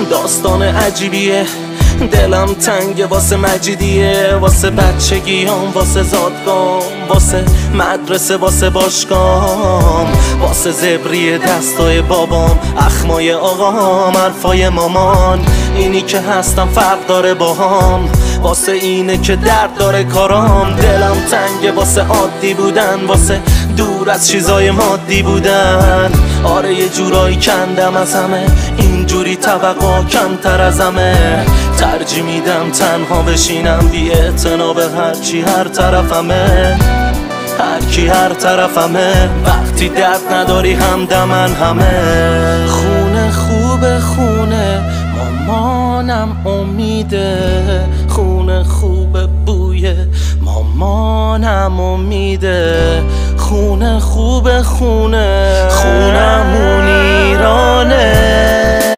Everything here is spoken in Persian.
داستان عجیبیه، دلم تنگه واسه مجیدیه، واسه بچگیام، واسه زادگام، واسه مدرسه، واسه باشگام، واسه زبری دستای بابام، اخمای آقام، حرفای مامان. اینی که هستم فرق داره باهام، واسه اینه که درد داره کارام. دلم تنگه واسه عادی بودن، واسه دور از چیزای مادی بودن. آره یه جورایی کندم از همه، اینجوری توقع کمتر از همه. ترجیح میدم تنها بشینم بی اعتنا به هرچی هر طرفمه، هرکی هر طرفمه. وقتی درد نداری همدمن همه. خونه خوبه خونه، مامانم امیده. خونه خوبه بوی مامانم امیده. خونه خوبه خونه، خونمون ایرانه.